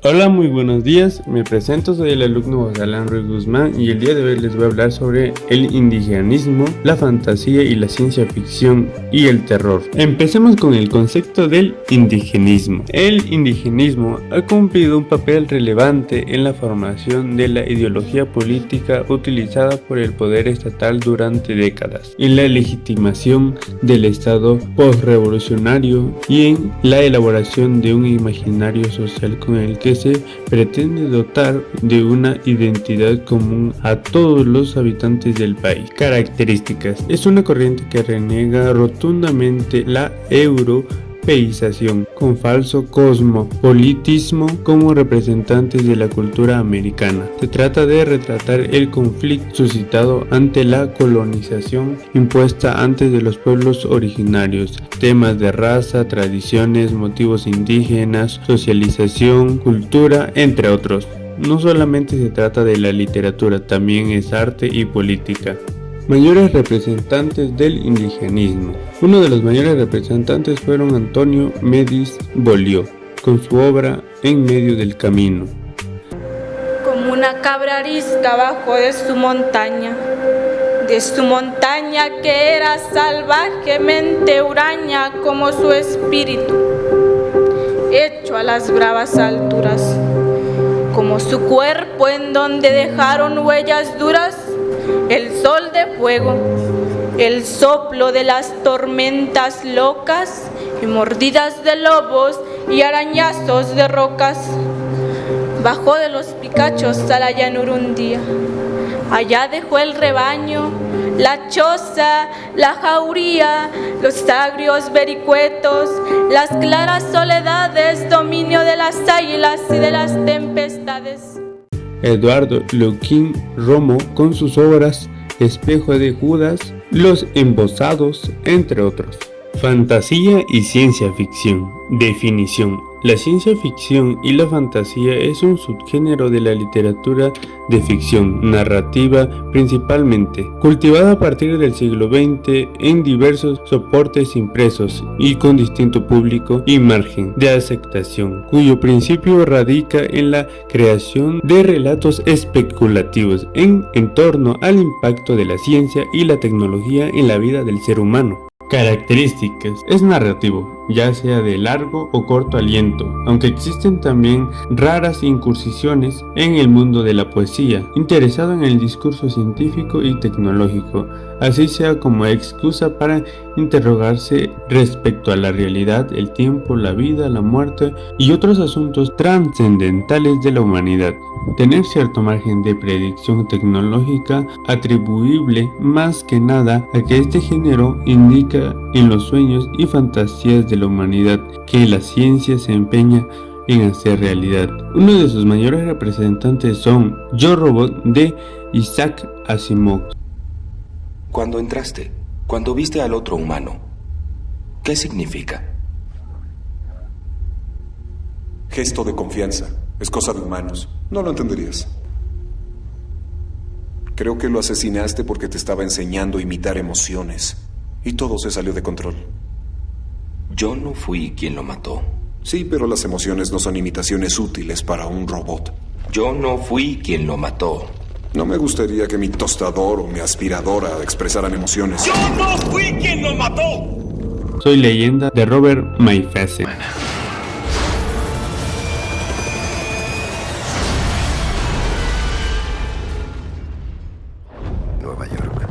Hola, muy buenos días, me presento, soy el alumno José Alan Ruiz Guzmán y el día de hoy les voy a hablar sobre el indigenismo, la fantasía y la ciencia ficción y el terror. Empecemos con el concepto del indigenismo. El indigenismo ha cumplido un papel relevante en la formación de la ideología política utilizada por el poder estatal durante décadas, en la legitimación del Estado postrevolucionario y en la elaboración de un imaginario social con el que se pretende dotar de una identidad común a todos los habitantes del país. Características: es una corriente que reniega rotundamente la europeización, con falso cosmopolitismo como representantes de la cultura americana. Se trata de retratar el conflicto suscitado ante la colonización impuesta antes de los pueblos originarios, temas de raza, tradiciones, motivos indígenas, socialización, cultura, entre otros. No solamente se trata de la literatura, también es arte y política. Mayores representantes del indigenismo. Uno de los mayores representantes fueron Antonio Medis Bolio, con su obra En medio del camino. Como una cabra arisca abajo de su montaña que era salvajemente huraña como su espíritu, hecho a las bravas alturas, como su cuerpo en donde dejaron huellas duras el sol de fuego, el soplo de las tormentas locas y mordidas de lobos y arañazos de rocas. Bajó de los picachos a la llanura un día. Allá dejó el rebaño, la choza, la jauría, los agrios vericuetos, las claras soledades, dominio de las águilas y de las tempestades. Eduardo Luquín Romo, con sus obras Espejo de Judas, Los Embosados, entre otros. Fantasía y ciencia ficción. Definición: la ciencia ficción y la fantasía es un subgénero de la literatura de ficción narrativa principalmente, cultivada a partir del siglo XX en diversos soportes impresos y con distinto público y margen de aceptación, cuyo principio radica en la creación de relatos especulativos en torno al impacto de la ciencia y la tecnología en la vida del ser humano. Características: es narrativo, ya sea de largo o corto aliento, aunque existen también raras incursiones en el mundo de la poesía, interesado en el discurso científico y tecnológico, así sea como excusa para interrogarse respecto a la realidad, el tiempo, la vida, la muerte y otros asuntos trascendentales de la humanidad. Tener cierto margen de predicción tecnológica atribuible más que nada a que este género indica en los sueños y fantasías de la humanidad que la ciencia se empeña en hacer realidad. Uno de sus mayores representantes son Yo Robot de Isaac Asimov. Cuando entraste, cuando viste al otro humano, ¿qué significa? Gesto de confianza. Es cosa de humanos. No lo entenderías. Creo que lo asesinaste porque te estaba enseñando a imitar emociones. Y todo se salió de control. Yo no fui quien lo mató. Sí, pero las emociones no son imitaciones útiles para un robot. Yo no fui quien lo mató. No me gustaría que mi tostador o mi aspiradora expresaran emociones. ¡Yo no fui quien lo mató! Soy Leyenda de Robert Mayfacet. Nueva York.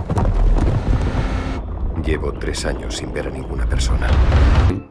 Llevo 3 años sin ver a ninguna persona.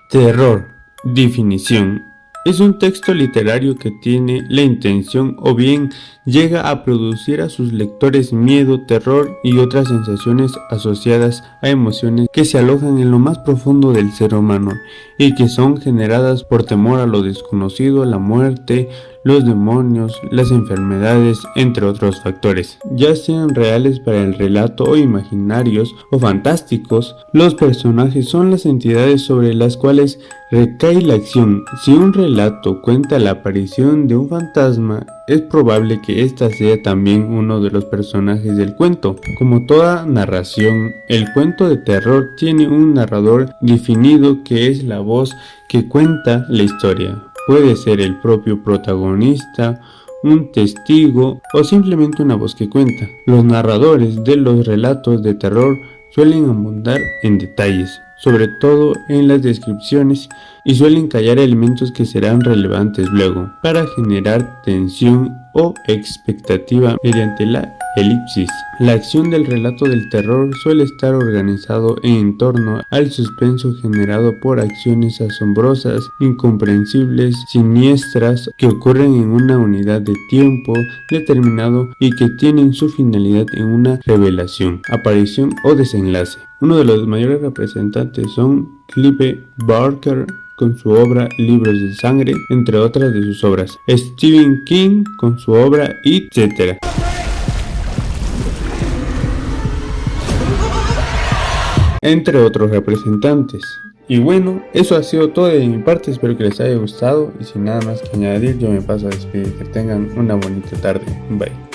Terror. Definición: es un texto literario que tiene la intención o bien llega a producir a sus lectores miedo, terror y otras sensaciones asociadas a emociones que se alojan en lo más profundo del ser humano y que son generadas por temor a lo desconocido, la muerte, los demonios, las enfermedades, entre otros factores. Ya sean reales para el relato o imaginarios o fantásticos, los personajes son las entidades sobre las cuales recae la acción. Si un relato cuenta la aparición de un fantasma, es probable que ésta sea también uno de los personajes del cuento. Como toda narración, el cuento de terror tiene un narrador definido que es la voz que cuenta la historia. Puede ser el propio protagonista, un testigo o simplemente una voz que cuenta. Los narradores de los relatos de terror suelen abundar en detalles, sobre todo en las descripciones, y suelen callar elementos que serán relevantes luego, para generar tensión o expectativa mediante la elipsis. La acción del relato del terror suele estar organizado en torno al suspenso generado por acciones asombrosas, incomprensibles, siniestras, que ocurren en una unidad de tiempo determinado y que tienen su finalidad en una revelación, aparición o desenlace. Uno de los mayores representantes son Clive Barker con su obra Libros de Sangre, entre otras de sus obras, Stephen King con su obra It, etc. entre otros representantes. Y bueno, eso ha sido todo de mi parte, espero que les haya gustado y sin nada más que añadir yo me paso a despedir, que tengan una bonita tarde, bye.